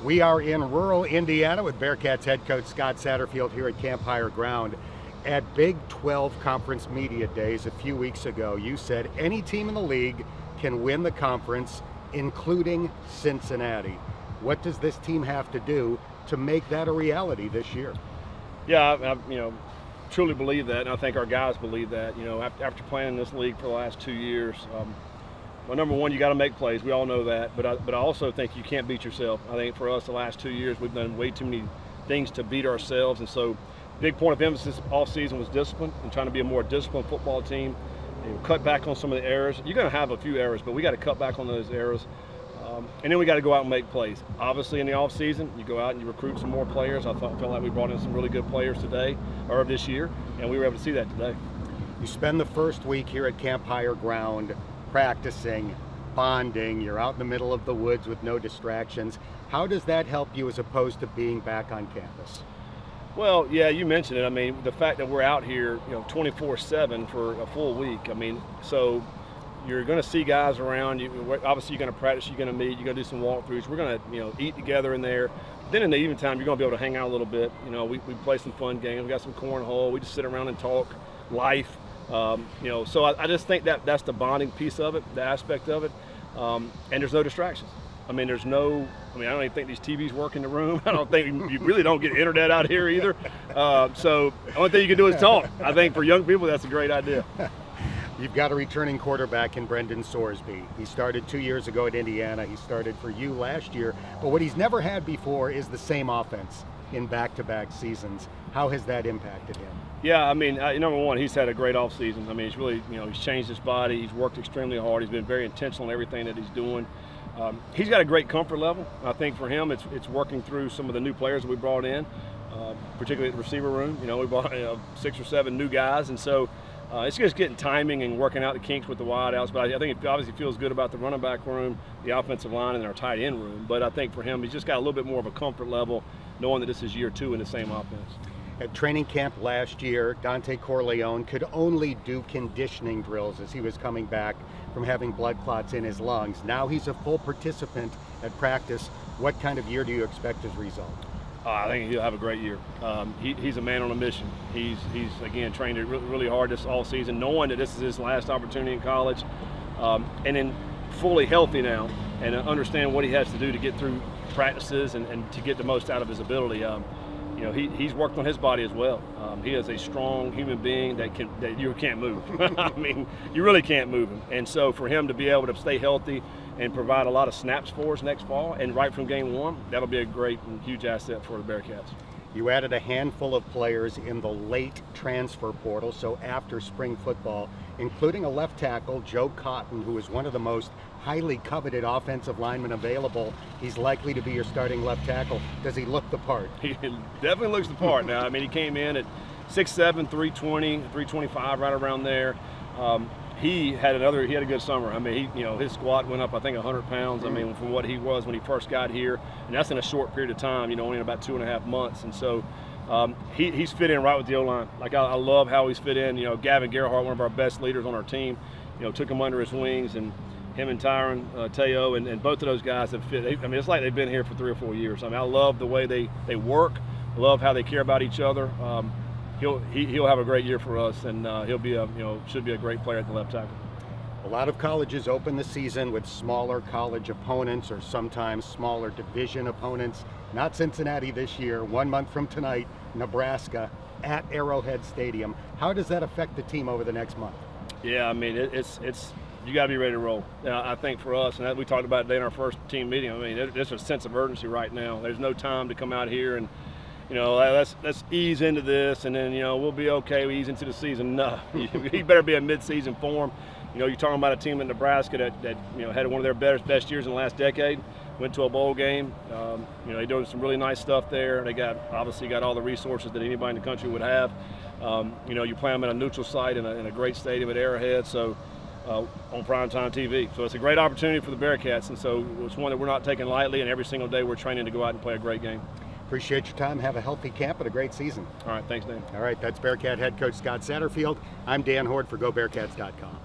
We are in rural Indiana with Bearcats head coach Scott Satterfield here at Camp Higher Ground. At Big 12 Conference Media Days a few weeks ago, you said any team in the league can win the conference, including Cincinnati. What does this team have to do to make that a reality this year? Yeah, I truly believe that, and I think our guys believe that. After playing in this league for the last 2 years, well, number one, you got to make plays. We all know that, but I also think you can't beat yourself. I think for us, the last 2 years, we've done way too many things to beat ourselves, and so big point of emphasis all season was discipline and trying to be a more disciplined football team. Cut back on some of the errors. You're going to have a few errors, but we got to cut back on those errors. And then we got to go out and make plays. Obviously, in the offseason, you go out and you recruit some more players. I felt like we brought in some really good players today, or this year, and we were able to see that today. You spend the first week here at Camp Higher Ground practicing, bonding. You're out in the middle of the woods with no distractions. How does that help you as opposed to being back on campus? Well, yeah, you mentioned it. I mean, the fact that we're out here, 24/7 for a full week. I mean, so you're going to see guys around. Obviously, you're going to practice. You're going to meet. You're going to do some walkthroughs. We're going to, eat together in there. Then in the evening time, you're going to be able to hang out a little bit. We play some fun games. We got some cornhole. We just sit around and talk life. So I just think that's the bonding piece of it, the aspect of it. And there's no distractions. I don't even think these TVs work in the room. I don't think you really don't get internet out here either. So the only thing you can do is talk. I think for young people, that's a great idea. You've got a returning quarterback in Brendan Sorsby. He started 2 years ago at Indiana. He started for you last year. But what he's never had before is the same offense in back-to-back seasons. How has that impacted him? Yeah, number one, he's had a great offseason. He's really, he's changed his body. He's worked extremely hard. He's been very intentional in everything that he's doing. He's got a great comfort level. I think for him, it's working through some of the new players that we brought in, particularly at the receiver room. We brought 6 or 7 new guys, and so it's just getting timing and working out the kinks with the wideouts. But I think it obviously feels good about the running back room, the offensive line, and our tight end room. But I think for him, he's just got a little bit more of a comfort level, knowing that this is year 2 in the same offense. At training camp last year, Dante Corleone could only do conditioning drills as he was coming back from having blood clots in his lungs. Now he's a full participant at practice. What kind of year do you expect as a result? I think he'll have a great year. He's a man on a mission. He's again trained really hard this all season, knowing that this is his last opportunity in college, and then fully healthy now, and understand what he has to do to get through practices and to get the most out of his ability. He's worked on his body as well. He is a strong human being that you can't move. You really can't move him. And so for him to be able to stay healthy and provide a lot of snaps for us next fall and right from game 1, that'll be a great and huge asset for the Bearcats. You added a handful of players in the late transfer portal, so after spring football, including a left tackle, Joe Cotton, who is one of the most highly coveted offensive linemen available. He's likely to be your starting left tackle. Does he look the part? He definitely looks the part now. He came in at 6'7", 320, 325, right around there. He had a good summer. His squat went up, I think, 100 pounds. From what he was when he first got here, and that's in a short period of time. Only in about 2.5 months, and so he's fit in right with the O-line. I love how he's fit in. Gavin Gerhardt, one of our best leaders on our team, took him under his wings, and him and Tyron Teo and both of those guys have fit. It's like they've been here for 3 or 4 years. I love the way they work. I love how they care about each other. He'll have a great year for us, and he'll be should be a great player at the left tackle. A lot of colleges open the season with smaller college opponents or sometimes smaller division opponents. Not Cincinnati this year. 1 month from tonight, Nebraska at Arrowhead Stadium. How does that affect the team over the next month? Yeah, it's you got to be ready to roll. I think for us, and as we talked about today in our first team meeting, there's a sense of urgency right now. There's no time to come out here and let's ease into this, and then we'll be okay. We ease into the season. No, you better be in mid-season form. You're talking about a team in Nebraska that had one of their best years in the last decade. Went to a bowl game. They're doing some really nice stuff there. They obviously got all the resources that anybody in the country would have. You play them at a neutral site in a great stadium at Arrowhead. So. On primetime TV. So it's a great opportunity for the Bearcats, and so it's one that we're not taking lightly, and every single day we're training to go out and play a great game. Appreciate your time. Have a healthy camp and a great season. All right, thanks, Dan. All right, that's Bearcat head coach Scott Satterfield. I'm Dan Hoard for GoBearcats.com.